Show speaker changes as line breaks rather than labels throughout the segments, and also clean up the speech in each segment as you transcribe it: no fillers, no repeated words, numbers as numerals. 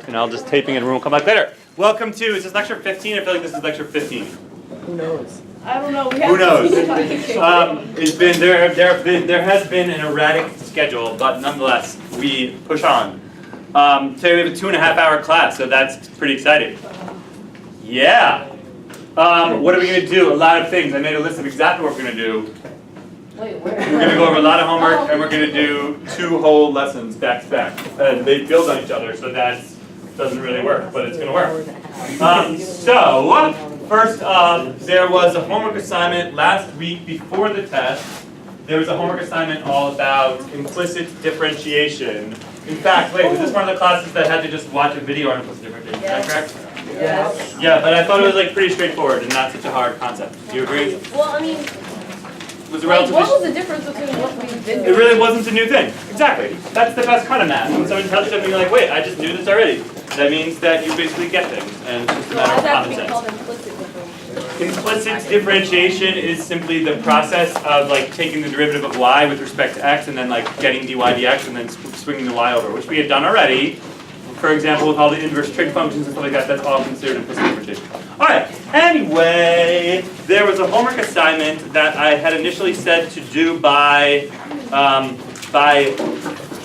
and I'll just taping it and we'll come back later. Welcome to, is this lecture 15? I feel like this is lecture 15.
Who knows?
I don't know.
Who knows? There has been an erratic schedule, but nonetheless, we push on. Today we have a 2.5-hour class, so that's pretty exciting. Yeah. What are we going to do? A lot of things. I made a list of exactly what we're going to do.
Wait, where?
We're going to go over a lot of homework, and we're going to do 2 whole lessons back to back. And they build on each other, so that doesn't really work, but it's going to work. So, first up, there was a homework assignment last week before the test. There was a homework assignment all about implicit differentiation. In fact, wait, was this one of the classes that had to just watch a video on implicit differentiation? Is that correct?
Yes.
Yeah, but I thought it was like pretty straightforward and not such a hard concept. Do you agree?
Well, I mean,
It was a
like,
relatively.
what was the difference between what we've been
It
doing?
really wasn't a new thing. Exactly. That's the best kind of math. When someone tells you something, you're like, wait, I just knew this already. That means that you basically get things, and it's just a
So why
matter
does
of
that
common
have to be
sense.
called implicit differentiation?
Implicit differentiation is simply the process of like taking the derivative of y with respect to x, and then like getting dy dx, and then swinging the y over, which we had done already. For example, with all the inverse trig functions and stuff like that, that's all considered implicit differentiation. All right. Anyway, there was a homework assignment that I had initially said to do by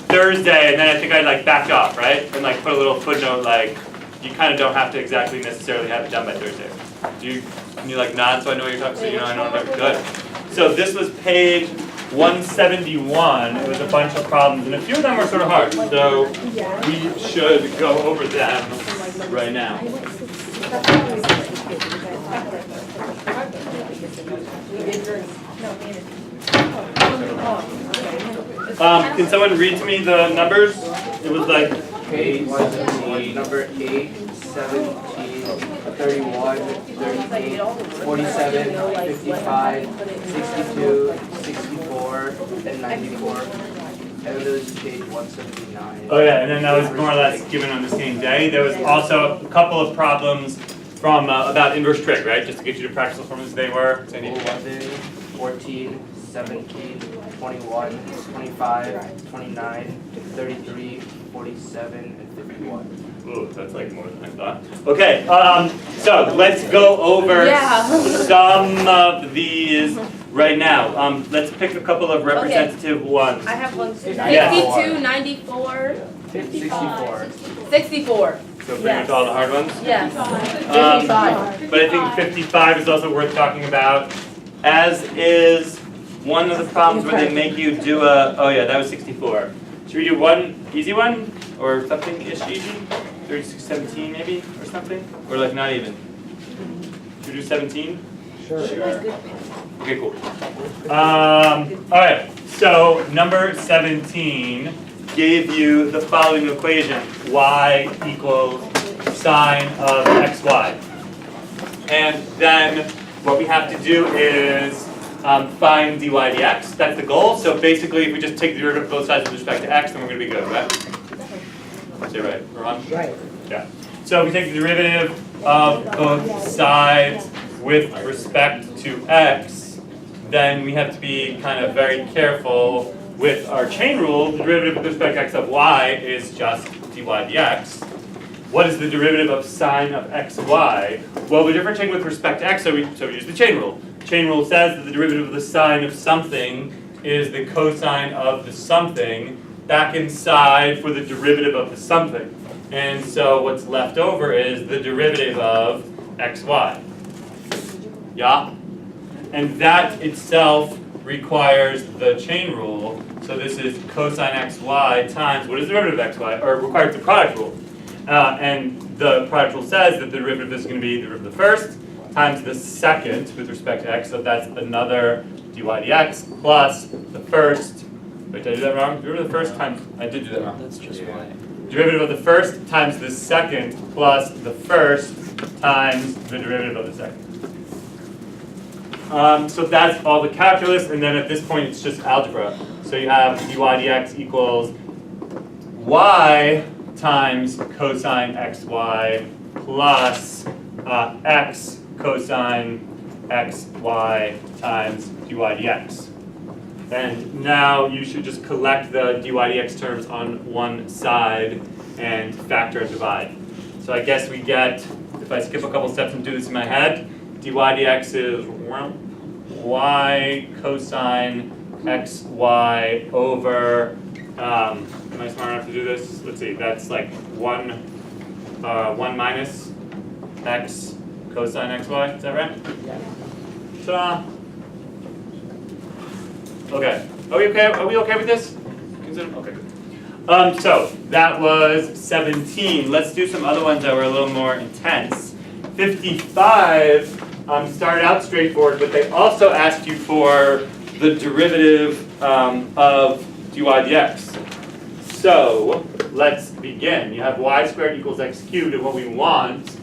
Thursday, and then I think I like backed off, right? And like put a little footnote like, you kind of don't have to exactly necessarily have it done by Thursday. Can you like nod so I know what you're talking? So you know I know what I'm good. So this was page 171. It was a bunch of problems, and a few of them were sort of hard. So we should go over them right now. Can someone read to me the numbers? It was like
Page 171, number 8, 17, 31, 38, 47, 55, 62, 64, and 94. And then there's page 179.
oh yeah, and then that was more or less given on the same day. There was also a couple of problems from about inverse trig, right? Just to get you to practice the formulas they were. So I need
11, 14, 17, 21, 25, 29, 33, 47, and 51.
Ooh, that's like more than I thought. Okay, so let's go over some of these right now. Let's pick a couple of representative ones.
I have one too.
Yeah.
52, 94,
64.
64.
So pretty much all the hard ones.
Yes.
But I think 55 is also worth talking about, as is one of the problems where they make you do a, oh yeah, that was 64. Should we do one easy one? Or something-ish easy? 36, 17 maybe, or something? Or like not even? Should we do 17?
Sure.
Okay, cool. Alright, so number 17 gave you the following equation. Y equals sine of xy. And then what we have to do is find dy dx. That's the goal. So basically, if we just take the derivative of both sides with respect to x, then we're going to be good, right? Say right or wrong?
Right.
Yeah. So if we take the derivative of both sides with respect to x, then we have to be kind of very careful with our chain rule. The derivative with respect to x of y is just dy dx. What is the derivative of sine of xy? Well, we're differentiating with respect to x, so we use the chain rule. Chain rule says that the derivative of the sine of something is the cosine of the something back inside for the derivative of the something. And so what's left over is the derivative of xy. Yeah? And that itself requires the chain rule. So this is cosine xy times, what is the derivative of xy? Or requires the product rule. And the product rule says that the derivative is going to be the derivative of the first times the second with respect to x. So that's another dy dx plus the first. Wait, did I do that wrong? Derivative of the first times, I did do that wrong.
That's just y.
Derivative of the first times the second plus the first times the derivative of the second. So that's all the calculus, and then at this point it's just algebra. So you have dy dx equals y times cosine xy plus x cosine xy times dy dx. And now you should just collect the dy dx terms on one side and factor and divide. So I guess we get, if I skip a couple steps and do this in my head, dy dx is y cosine xy over, am I smart enough to do this? Let's see, that's like 1 minus x cosine xy, is that right?
Yeah.
Ta-da. Okay, are we okay with this? Okay, good. So that was 17. Let's do some other ones that were a little more intense. 55 started out straightforward, but they also asked you for the derivative of dy dx. So let's begin. You have y squared equals x cubed, and what we want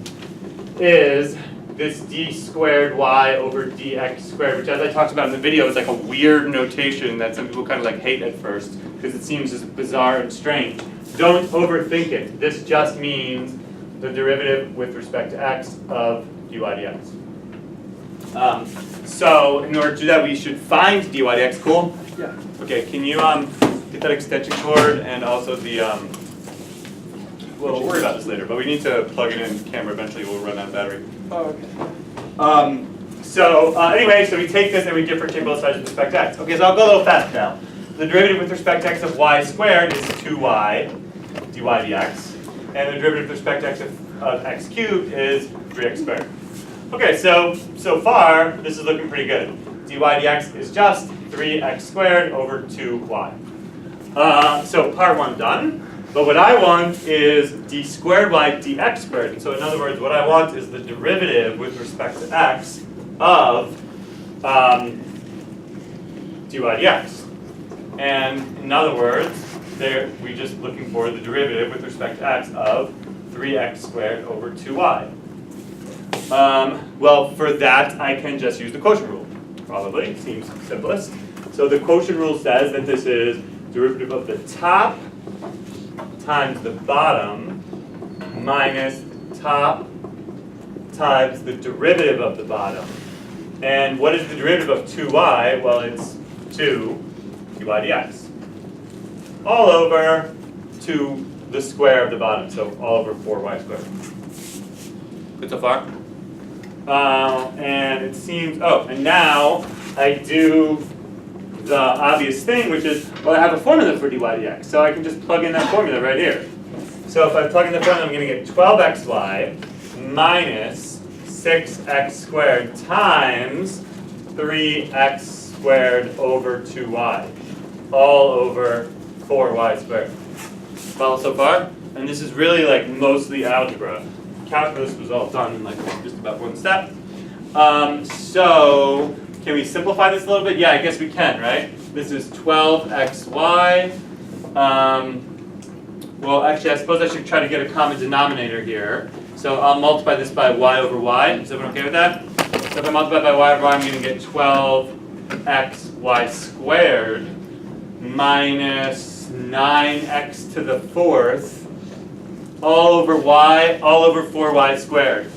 is this d squared y over dx squared, which, as I talked about in the video, is like a weird notation that some people kind of like hate at first because it seems just bizarre and strange. Don't overthink it. This just means the derivative with respect to x of dy dx. So in order to do that, we should find dy dx. Cool?
Yeah.
Okay, can you get that extension cord and also the well, we'll worry about this later, but we need to plug it in the camera. Eventually we'll run out of battery.
Oh, okay.
Anyway, so we take this and we differentiate both sides with respect to x. Okay, so I'll go a little fast now. The derivative with respect to x of y squared is 2y dy dx, and the derivative with respect to x of x cubed is 3x squared. Okay, so far this is looking pretty good. Dy dx is just 3x squared over 2y. So part 1 done. But what I want is d squared y dx squared. So in other words, what I want is the derivative with respect to x of dy dx. And in other words, we're just looking for the derivative with respect to x of 3x squared over 2y. Well, for that, I can just use the quotient rule. Probably, seems simplest. So the quotient rule says that this is derivative of the top times the bottom minus the top times the derivative of the bottom. And what is the derivative of 2y? Well, it's 2 dy dx. All over 2 the square of the bottom, so all over 4y squared. Good so far? And it seems, and now I do the obvious thing, which is, well, I have a formula for dy dx, so I can just plug in that formula right here. So if I plug in the formula, I'm going to get 12xy minus 6x squared times 3x squared over 2y, all over 4y squared. Follow so far? And this is really like mostly algebra. Calculus was all done in like just about one step. So can we simplify this a little bit? Yeah, I guess we can, right? This is 12xy. Well, actually, I suppose I should try to get a common denominator here. So I'll multiply this by y over y. Is everyone okay with that? So if I multiply by y over y, I'm going to get 12xy squared minus 9x to the fourth all over y, all over 4y squared.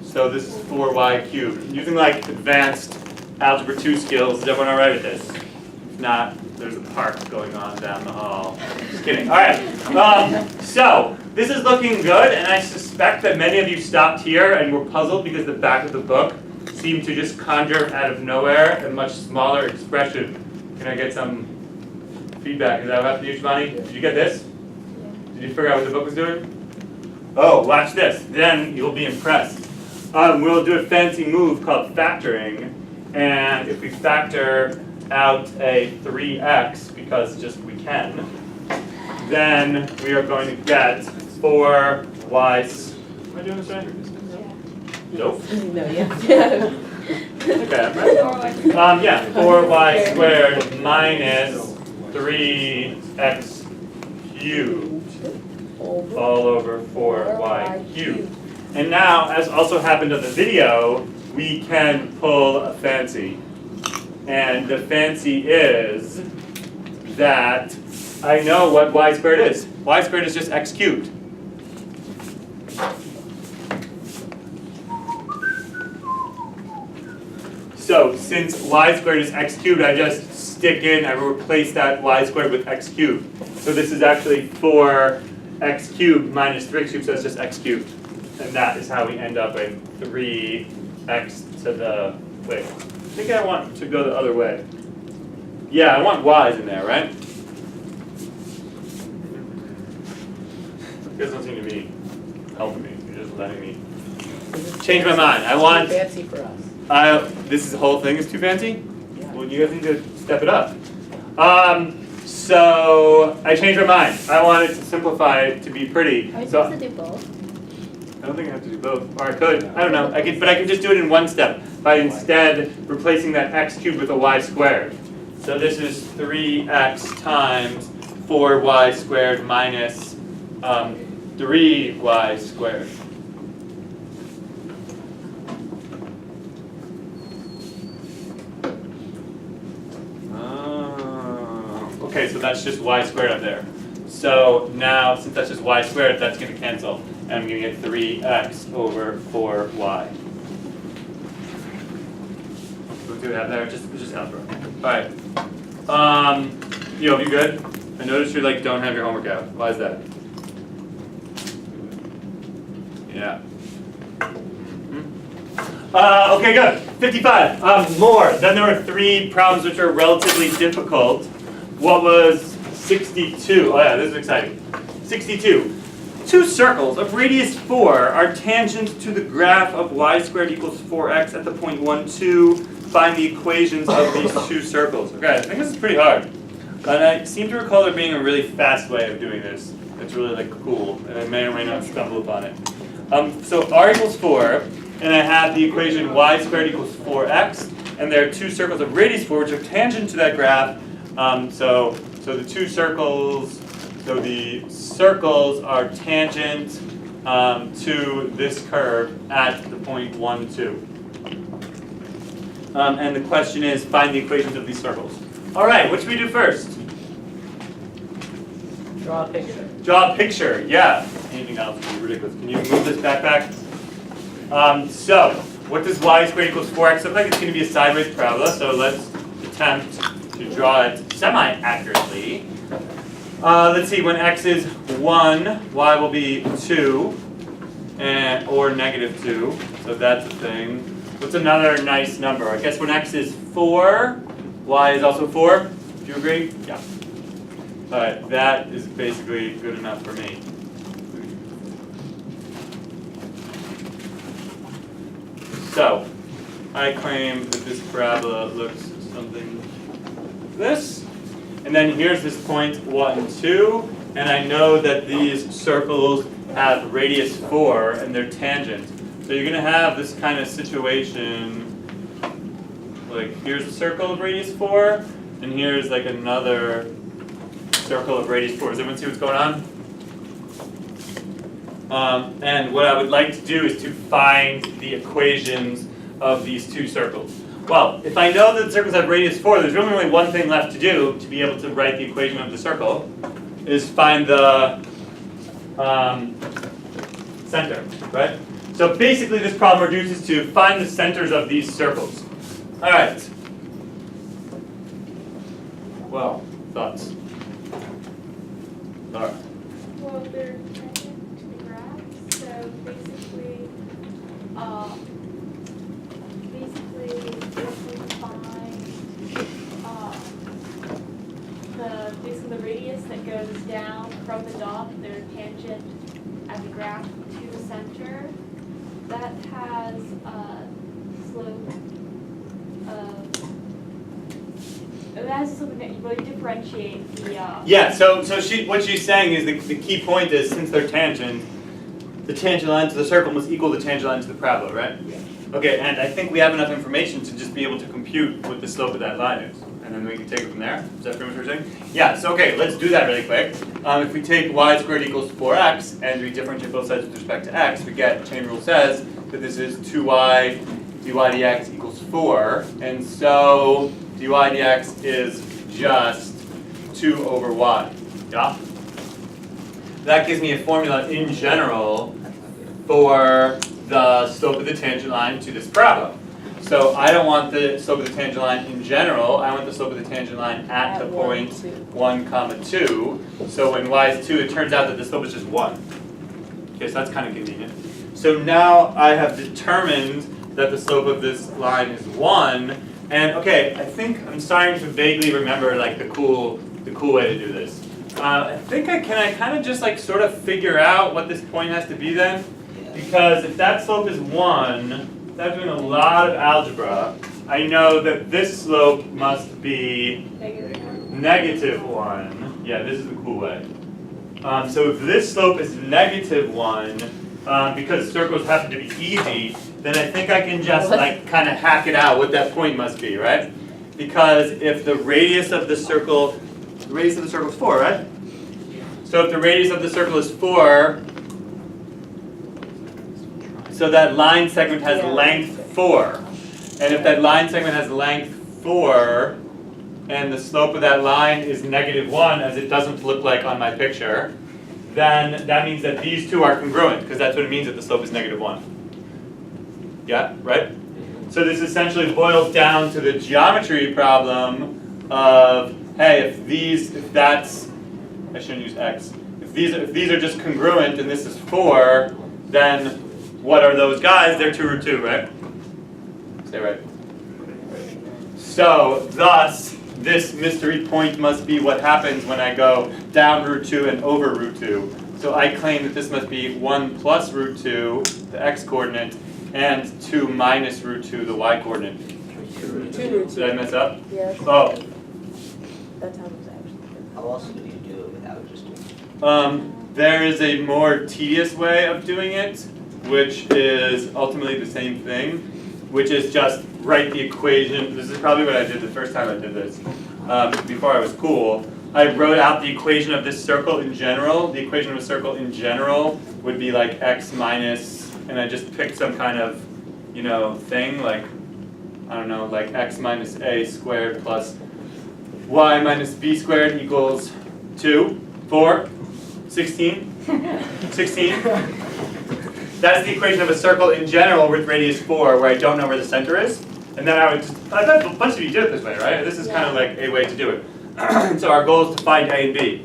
So this is 4y cubed. Using like advanced algebra 2 skills, is everyone all right with this? If not, there's a park going on down the hall. Just kidding. All right. So this is looking good, and I suspect that many of you stopped here and were puzzled because the back of the book seemed to just conjure out of nowhere a much smaller expression. Can I get some feedback? Is that what happened to you, Shivani? Did you get this? Did you figure out what the book was doing? Oh, watch this. Then you'll be impressed. We'll do a fancy move called factoring. And if we factor out a 3x, because just we can, then we are going to get 4y. Am I doing this right? Nope.
No, yeah.
Okay, I'm right. Yeah, 4y squared minus 3x cubed all over 4y cubed. And now, as also happened in the video, we can pull a fancy. And the fancy is that I know what y squared is. Y squared is just x cubed. So since y squared is x cubed, I just I replace that y squared with x cubed. So this is actually 4 x cubed minus 3x cubed, so it's just x cubed. And that is how we end up with 3x to the, wait, I think I want to go the other way. Yeah, I want y's in there, right? You guys don't seem to be helping me, you're just letting me change my mind. I want,
Fancy for us.
this is the whole thing is too fancy?
Yeah.
Well, you guys need to step it up. So I changed my mind. I wanted to simplify it to be pretty.
Are you
So
supposed to do both?
I don't think I have to do both. Or I could. I don't know. But I could just do it in one step by instead replacing that x cubed with a y squared. So this is 3x times 4y squared minus 3y squared. Okay, so that's just y squared up there. So now, since that's just y squared, that's going to cancel. And I'm going to get 3x over 4y. What do we have there? Just algebra. Alright. You good? I noticed you don't have your homework out. Why is that? Yeah. Okay, good. 55. More. Then there were 3 problems which are relatively difficult. What was 62? Oh yeah, this is exciting. 62. 2 circles of radius 4 are tangent to the graph of y squared equals 4x at the point 1, 2. Find the equations of these 2 circles. Okay, I think this is pretty hard. And I seem to recall there being a really fast way of doing this. It's really cool, and I may or may not stumble upon it. So r equals 4, and I have the equation y squared equals 4x, and there are 2 circles of radius 4 which are tangent to that graph. So the 2 circles, so the circles are tangent to this curve at the point 1, 2. And the question is, find the equations of these circles. All right, what should we do first?
Draw a picture.
Draw a picture, yeah. Anything else would be ridiculous. Can you move this backpack? So, what does y squared equals 4x look like? It's going to be a sideways parabola, so let's attempt to draw it semi-accurately. Let's see, when x is 1, y will be 2, or negative 2, so that's a thing. What's another nice number? I guess when x is 4, y is also 4. Do you agree? Yeah. Alright, that is basically good enough for me. So, I claim that this parabola looks something like this. And then here's this point 1, 2. And I know that these circles have radius 4 and they're tangent. So you're going to have this kind of situation, like here's a circle of radius 4, and here's another circle of radius 4. Does everyone see what's going on? And what I would like to do is to find the equations of these 2 circles. Well, if I know that the circles have radius 4, there's really only one thing left to do to be able to write the equation of the circle, is find the center, right? So basically this problem reduces to find the centers of these circles. All right. Well, thoughts? All right.
Well, they're tangent to the graph, so basically if we find the radius that goes down from the dot, they're tangent at the graph to the center. That has a slope of. That has something that you really differentiate the.
Yeah. So what she's saying is the key point is, since they're tangent, the tangent line to the circle must equal the tangent line to the parabola, right?
Yeah.
Okay, and I think we have enough information to just be able to compute what the slope of that line is. And then we can take it from there. Is that pretty much what you're saying? Yeah, so okay, let's do that really quick. If we take y squared equals 4x and we differentiate both sides with respect to x, we get, chain rule says, that this is 2y dy dx equals 4. And so dy dx is just 2 over y. Yeah? That gives me a formula in general for the slope of the tangent line to this parabola. So I don't want the slope of the tangent line in general, I want the slope of the tangent line at the point 1, 2. So when y is 2, it turns out that the slope is just 1. Okay, so that's kind of convenient. So now I have determined that the slope of this line is 1, and okay, I think I'm starting to vaguely remember like the cool way to do this. I think I kind of just like sort of figure out what this point has to be then, because if that slope is 1, without doing a lot of algebra, I know that this slope must be -1. Yeah, this is the cool way. So if this slope is -1, because circles happen to be easy, then I think I can just like kind of hack it out what that point must be, right? Because if the radius of the circle is 4, right? So if the radius of the circle is 4, so that line segment has length 4. And if that line segment has length 4, and the slope of that line is -1, as it doesn't look like on my picture, then that means that these two are congruent, because that's what it means that the slope is -1. Yeah, right? So this essentially boils down to the geometry problem of, hey, I shouldn't use x. If these are just congruent and this is 4, then what are those guys? They're 2 root 2, right? Say right. So, thus, this mystery point must be what happens when I go down root 2 and over root 2. So I claim that this must be 1 plus root 2, the x-coordinate, and 2 minus root 2, the y-coordinate.
2 root 2.
Did I mess up?
Yes.
Oh.
That's how it's actually.
How else do you do it without just doing
There is a more tedious way of doing it, which is ultimately the same thing, which is just write the equation. This is probably what I did the first time I did this, before I was cool. I wrote out the equation of this circle in general. The equation of a circle in general would be like x minus, and I just picked some kind of, thing, like, I don't know, like x minus a squared plus y minus b squared equals 2, 4, 16, 16. That's the equation of a circle in general with radius 4, where I don't know where the center is. And then I bet a bunch of you did it this way, right? This is kind of like a way to do it. So our goal is to find A and B.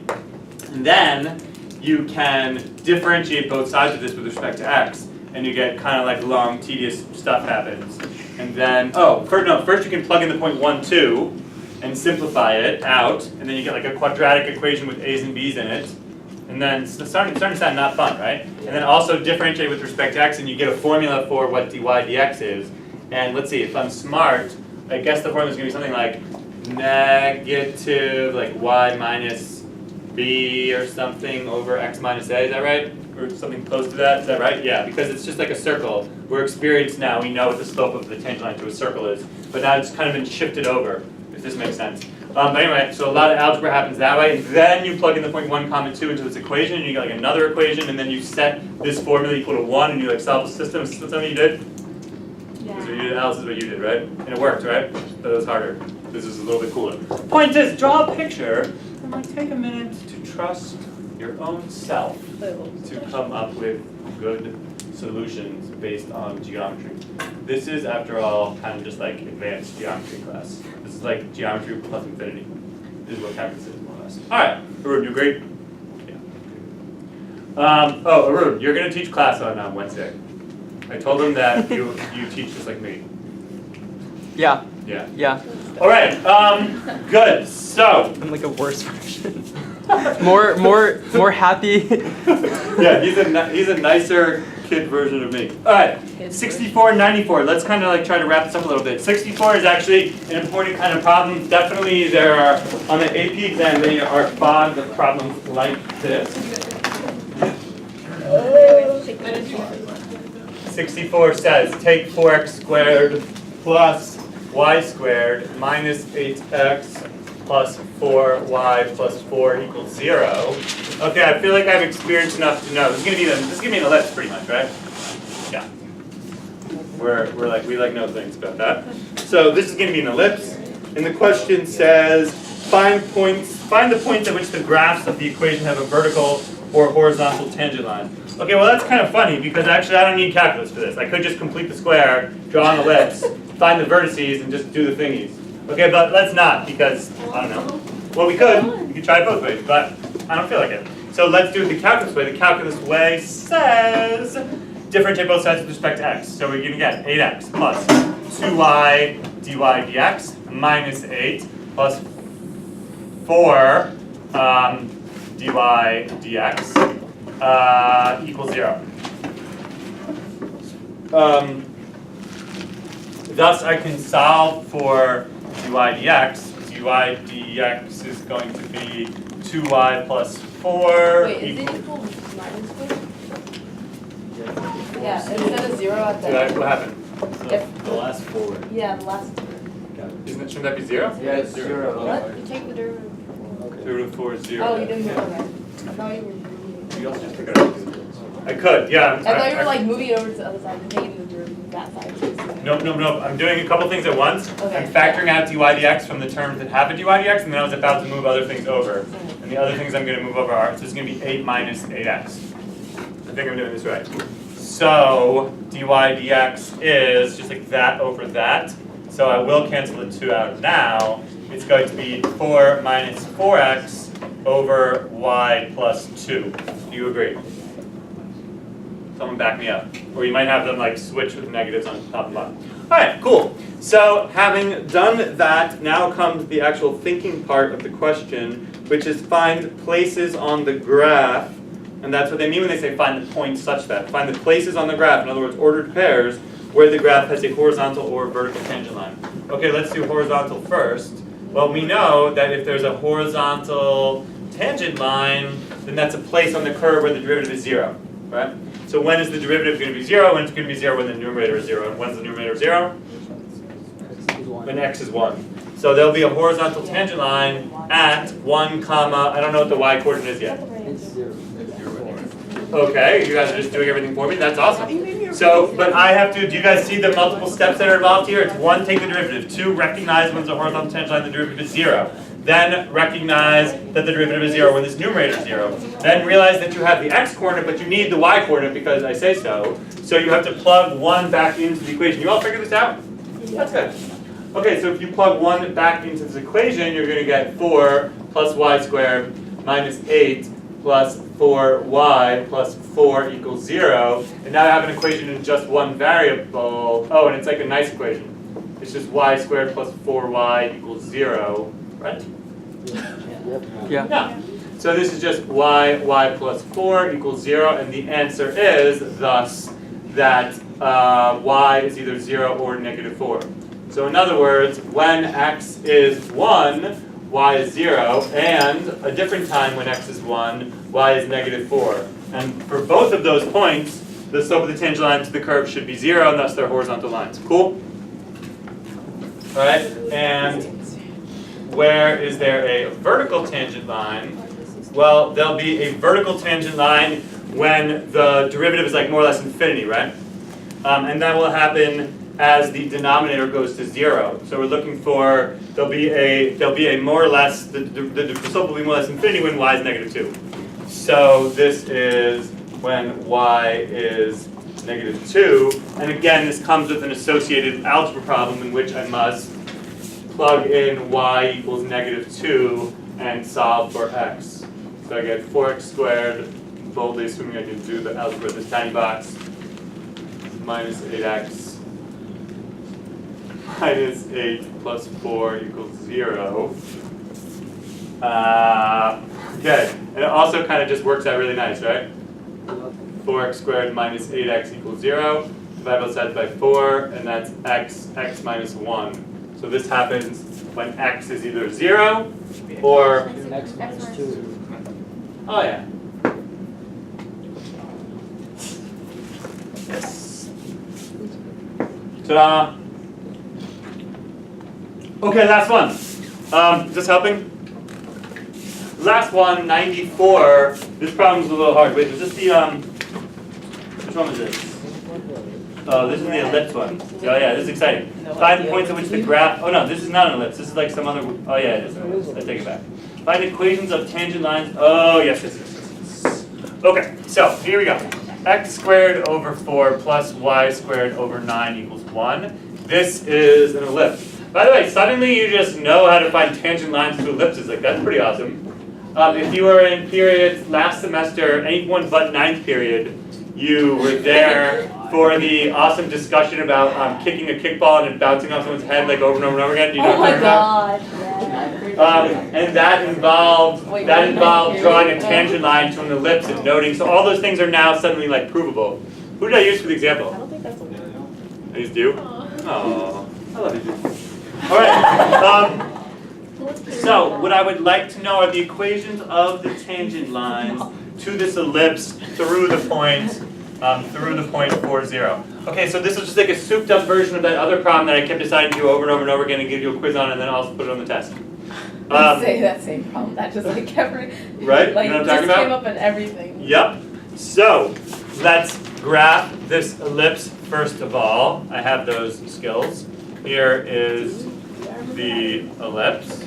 And then you can differentiate both sides of this with respect to x, and you get kind of like long, tedious stuff happens. And then, first you can plug in the point 1, 2, and simplify it out, and then you get like a quadratic equation with a's and b's in it. And then it's starting to sound not fun, right? And then also differentiate with respect to x, and you get a formula for what dy dx is. And let's see, if I'm smart, I guess the formula is going to be something like negative like y minus b or something over x minus a, is that right? Or something close to that, is that right? Yeah, because it's just like a circle. We're experienced now, we know what the slope of the tangent line to a circle is. But now it's kind of been shifted over, if this makes sense. But anyway, so a lot of algebra happens that way, and then you plug in the point 1, 2 into this equation, and you get like another equation, and then you set this formula equal to 1, and you like solve the system. Is that something you did?
Yeah.
This is what you did, Alice, is what you did, right? And it worked, right? But it was harder. This is a little bit cooler. Point is, draw a picture, and like take a minute to trust your own self to come up with good solutions based on geometry. This is, after all, kind of just like advanced geometry class. This is like geometry plus infinity. This is what calculus is, more or less. All right, Arun, you agree? Yeah. Arun, you're going to teach class on Wednesday. I told them that you teach just like me.
Yeah.
Yeah.
Yeah.
All right. Good. So.
I'm like a worse version. more happy.
Yeah, he's a nicer kid version of me. All right. 64 and 94. Let's kind of like try to wrap this up a little bit. 64 is actually an important kind of problem. Definitely there are, on the AP exam, there are bogs of problems like this. 64 says, take 4x squared plus y squared minus 8x plus 4y plus 4 equals 0. Okay, I feel like I've experienced enough to know. This is gonna be an ellipse pretty much, right? Yeah. We like know things about that. So this is gonna be an ellipse, and the question says find the points at which the graphs of the equation have a vertical or horizontal tangent line. Okay, well that's kind of funny because actually I don't need calculus for this. I could just complete the square, draw an ellipse, find the vertices and just do the thingies. Okay, but let's not, because, I don't know. Well, we could try it both ways, but I don't feel like it. So let's do it the calculus way. The calculus way says differentiate both sides with respect to x. So we're gonna get 8x plus 2y dy dx minus 8 plus 4 dy dx equals 0. Thus I can solve for dy dx. dy dx is going to be 2y plus 4
Wait, is it
equals...
equal minus 4? Yeah, instead of 0 at the
What happened?
If-
The last four.
Yeah, the last.
Shouldn't that be 0?
Yeah, it's 0.
What? You take the derivative.
Derivative of 4 is 0.
Oh, you didn't move it. Okay. I thought you were.
You also just pick it up. I could, yeah.
I thought you were like moving it over to the other side and taking the derivative of that side.
Nope. I'm doing a couple things at once.
Okay.
I'm factoring out dy dx from the terms that have a dy dx, and then I was about to move other things over. And the other things I'm going to move over are, so it's going to be 8 minus 8x. I think I'm doing this right. So dy dx is just like that over that. So I will cancel the 2 out now. It's going to be 4 minus 4x over y plus 2. Do you agree? Someone back me up. Or you might have them like switch with negatives on top and bottom. Alright, cool. So having done that, now comes the actual thinking part of the question, which is find places on the graph. And that's what they mean when they say find the points such that. Find the places on the graph, in other words, ordered pairs, where the graph has a horizontal or vertical tangent line. Okay, let's do horizontal first. Well, we know that if there's a horizontal tangent line, then that's a place on the curve where the derivative is 0, right? So when is the derivative going to be 0? When it's going to be 0 when the numerator is 0. And when's the numerator 0? When x is 1. So there'll be a horizontal tangent line at 1 comma, I don't know what the y coordinate is yet.
It's 0.
Okay, you guys are just doing everything for me, that's awesome. So, but I have to, do you guys see the multiple steps that are involved here? It's 1, take the derivative. 2, recognize when it's a horizontal tangent line, the derivative is 0. Then recognize that the derivative is 0 when this numerator is 0. Then realize that you have the x coordinate, but you need the y coordinate because I say so. So you have to plug 1 back into the equation. You all figure this out? That's good. Okay, so if you plug 1 back into this equation, you're going to get 4 plus y squared minus 8 plus 4y plus 4 equals 0. And now I have an equation in just one variable. Oh, and it's like a nice equation. It's just y squared plus 4y equals 0, right?
Yeah.
No. So this is just y plus 4 equals 0, and the answer is thus that y is either 0 or negative 4. So in other words, when x is 1, y is 0, and a different time when x is 1, y is negative 4. And for both of those points, the slope of the tangent line to the curve should be 0, and thus they're horizontal lines. Cool? Alright, and where is there a vertical tangent line? Well, there'll be a vertical tangent line when the derivative is like more or less infinity, right? And that will happen as the denominator goes to 0. So we're looking for, there'll be a more or less, the slope will be more or less infinity when y is negative 2. So this is when y is negative 2. And again, this comes with an associated algebra problem in which I must plug in y equals negative 2 and solve for x. So I get 4x squared, boldly assuming I can do the algebra in this tiny box, minus 8x minus 8 plus 4 equals 0. Okay, and it also kind of just works out really nice, right? 4x squared minus 8x equals 0. Divide both sides by 4, and that's x minus 1. So this happens when x is either 0 or...
X minus 2.
Oh yeah. Yes. Ta-da! Okay, last one. Is this helping? Last one, 94. This problem's a little hard. Wait, is this the, which one was this? Oh, this is the ellipse one. Oh yeah, this is exciting. Find the points at which the graph, oh no, this is not an ellipse. This is like some other, oh yeah, it is an ellipse. I take it back. Find equations of tangent lines. Oh yes, yes. Okay, so here we go. X squared over 4 plus y squared over 9 equals 1. this is an ellipse. By the way, suddenly you just know how to find tangent lines to ellipses. Like, that's pretty awesome. If you were in periods last semester, anyone but ninth period, you were there for the awesome discussion about kicking a kickball and it bouncing off someone's head like over and over and over again. Do you know
Oh
what
my
I'm talking
god, yeah.
about? And that involved
Wait,
drawing a tangent line to an ellipse and noting. So all those things are now suddenly like provable. Who did I use for the
I
example?
don't think that's a word.
I used you.
Aw.
Oh, I love you. All right. So what I would like to know are the equations of the tangent lines to this ellipse through the point 40. Okay, so this is just like a souped up version of that other problem that I kept deciding to do over and over and over again and give you a quiz on and then also put it on the test.
Say that same problem. That just like every
Right?
like
You know what I'm
just
talking about?
came up in everything.
Yep. So let's graph this ellipse first of all. I have those skills. Here is the ellipse.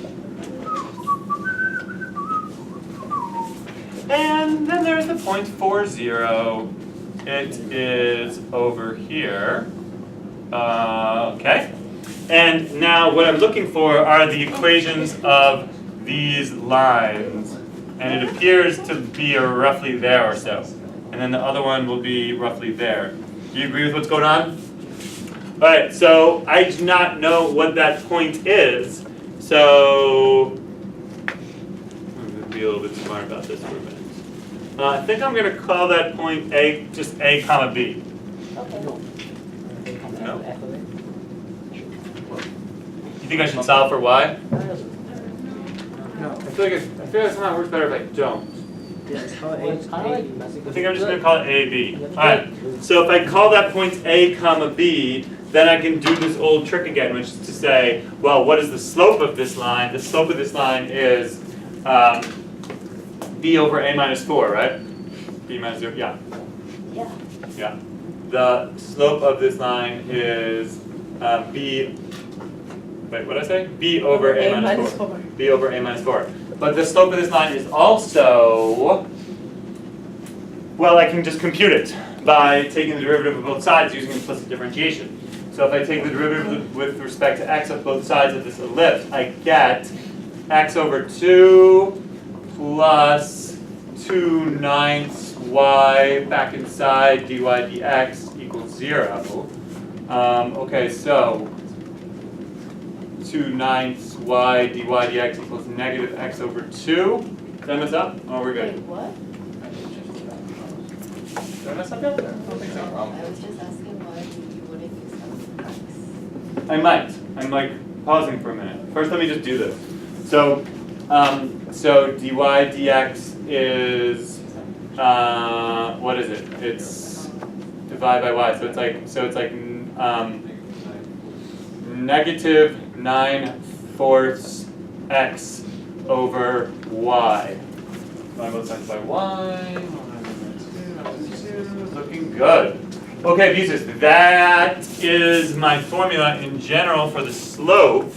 And then there's the point 40. It is over here. Okay. And now what I'm looking for are the equations of these lines. And it appears to be roughly there or so. And then the other one will be roughly there. Do you agree with what's going on? Alright, so I do not know what that point is. So I'm going to be a little bit smart about this for a minute. I think I'm going to call that point A, just A comma B.
Okay.
No? You think I should solve for Y?
No.
I feel like it somehow works better if I don't.
Yeah, it's called A.
I think I'm just going to call it A, B. Alright, so if I call that point A comma B, then I can do this old trick again, which is to say, well, what is the slope of this line? The slope of this line is B over A minus 4, right? B minus 0, yeah.
Yeah.
Yeah. The slope of this line is B, wait, what did I say? B over A minus 4. B over A minus 4. But the slope of this line is also, well, I can just compute it by taking the derivative of both sides using implicit differentiation. So if I take the derivative with respect to x of both sides of this ellipse, I get x over 2 plus 2/9 y back inside dy dx equals 0. Okay, so 2/9 y dy dx equals negative x over 2. Did I mess up? Oh, we're
Wait,
good.
what?
Did I mess up yet? I don't think so.
I was just asking why you wouldn't use that.
I might. I'm like pausing for a minute. First, let me just do this. So, so dy dx is what is it? It's divide by y. So it's like negative 9/4 x over y. Divide both sides by y. Looking good. Okay, Busis, that is my formula in general for the slope.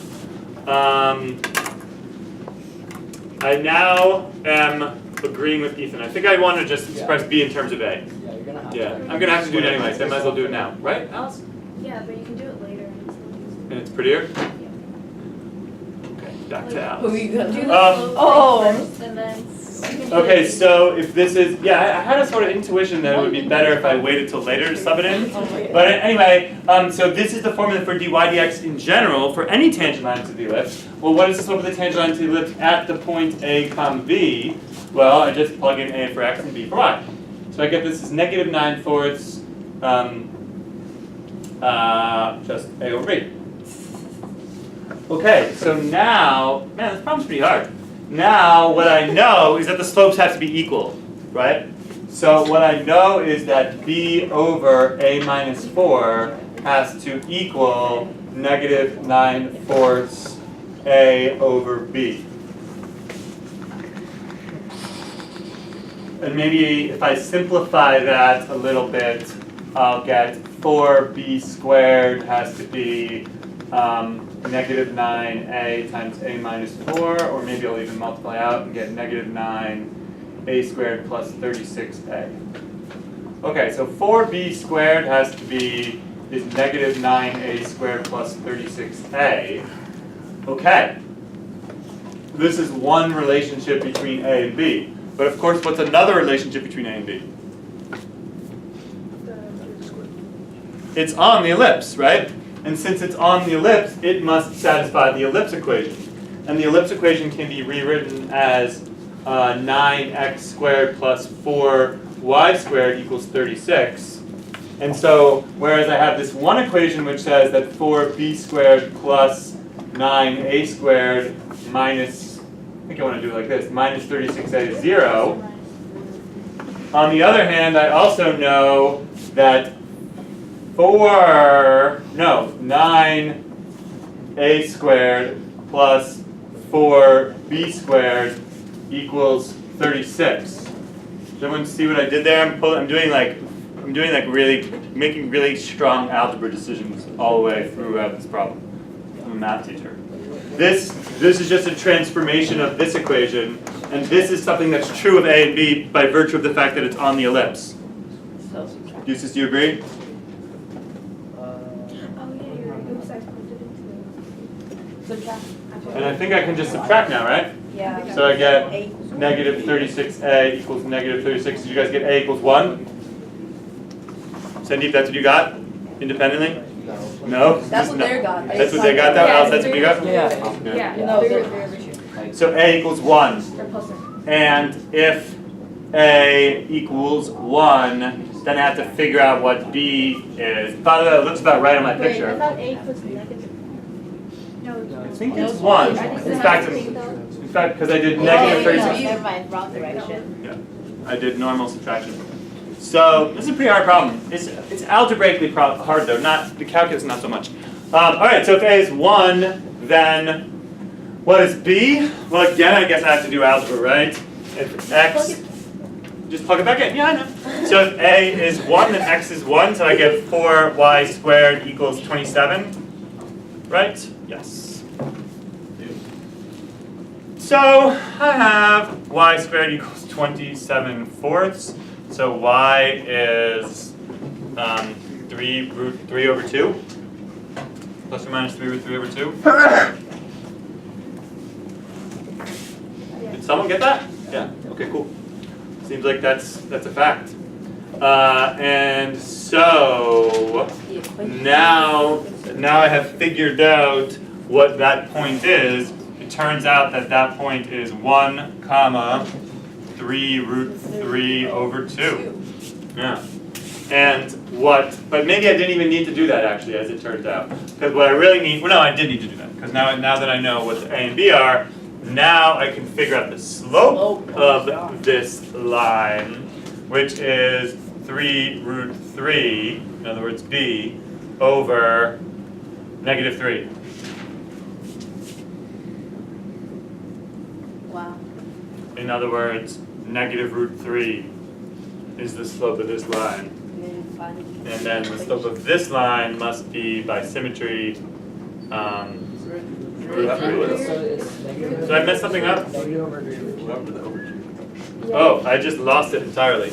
I now am agreeing with Ethan. I think I want to just express B in terms of A.
Yeah, you're gonna have
Yeah, I'm gonna have to do it anyway, so I might as well do it now, right, Alice?
Yeah, but you can do it later and still use
And it's prettier? Okay, back to
Who
Alice.
you
it. Do
gonna?
the slope
Oh.
thing first and then you can do
Okay,
it.
so if this is, yeah, I had a sort of intuition that it would be better if I waited till later to sub it in.
Oh my
But anyway, so this is the formula for dy dx in general for any tangent line to the ellipse. Well, what is the slope of the tangent line to the ellipse at the point A comma B? Well, I just plug in A for x and B for y. So I get this as negative 9/4 just A over B. Okay, so now, man, this problem's pretty hard. Now, what I know is that the slopes have to be equal, right? So what I know is that B over A minus 4 has to equal negative 9/4 A over B. And maybe if I simplify that a little bit, I'll get 4b squared has to be negative 9a times a minus 4, or maybe I'll even multiply out and get negative 9a squared plus 36a. Okay, so 4b squared has to be is negative 9a squared plus 36a. Okay. This is one relationship between A and B. But of course, what's another relationship between A and B? It's on the ellipse, right? And since it's on the ellipse, it must satisfy the ellipse equation. And the ellipse equation can be rewritten as 9x squared plus 4y squared equals 36. And so, whereas I have this one equation which says that 4b squared plus 9a squared minus, I think I want to do it like this, minus 36a is 0. On the other hand, I also know that 9a squared plus 4b squared equals 36. Does everyone see what I did there? I'm doing like really, making really strong algebra decisions all the way throughout this problem. I'm a math teacher. This is just a transformation of this equation, and this is something that's true of A and B by virtue of the fact that it's on the ellipse. Eustace, do you agree?
Oh, yeah, you're right. Oops, I put it into
Subtract.
And I think I can just subtract now, right?
Yeah.
So I get negative 36a equals negative 36. Did you guys get a equals 1? Sandeep, that's what you got? Independently? No?
That's what they got.
That's what they got, that Alice, that's what you got?
Yeah. No, they're
So a equals 1.
They're plus or.
And if a equals 1, then I have to figure out what b is. By the way, it looks about right on my
Wait, I
picture.
thought A was negative. No,
I think it's 1. In fact, because I did negative 36.
Never mind, wrong direction.
Yeah, I did normal subtraction. So this is a pretty hard problem. It's algebraically hard though, not the calculus, not so much. All right, so if A is 1, then what is B? Well, again, I guess I have to do algebra, right? If X, just plug it back in. Yeah, I know. So if A is 1, then X is 1, so I get 4y squared equals 27, right? Yes. So I have y squared equals 27 fourths. So y is 3 root 3 over 2. Plus or minus 3 root 3 over 2. Did someone get that? Yeah? Okay, cool. Seems like that's a fact. And so now I have figured out what that point is. It turns out that point is 1 comma 3 root 3 over 2. Yeah. And but maybe I didn't even need to do that actually, as it turns out. Because what I really need, well no, I did need to do that. Because now that I know what the A and B are, now I can figure out the slope of this line, which is 3 root 3, in other words B, over negative 3.
Wow.
In other words, negative root 3 is the slope of this line. And then the slope of this line must be, by symmetry, root 3. Did I mess something up?
Negative over 3.
Oh, I just lost it entirely.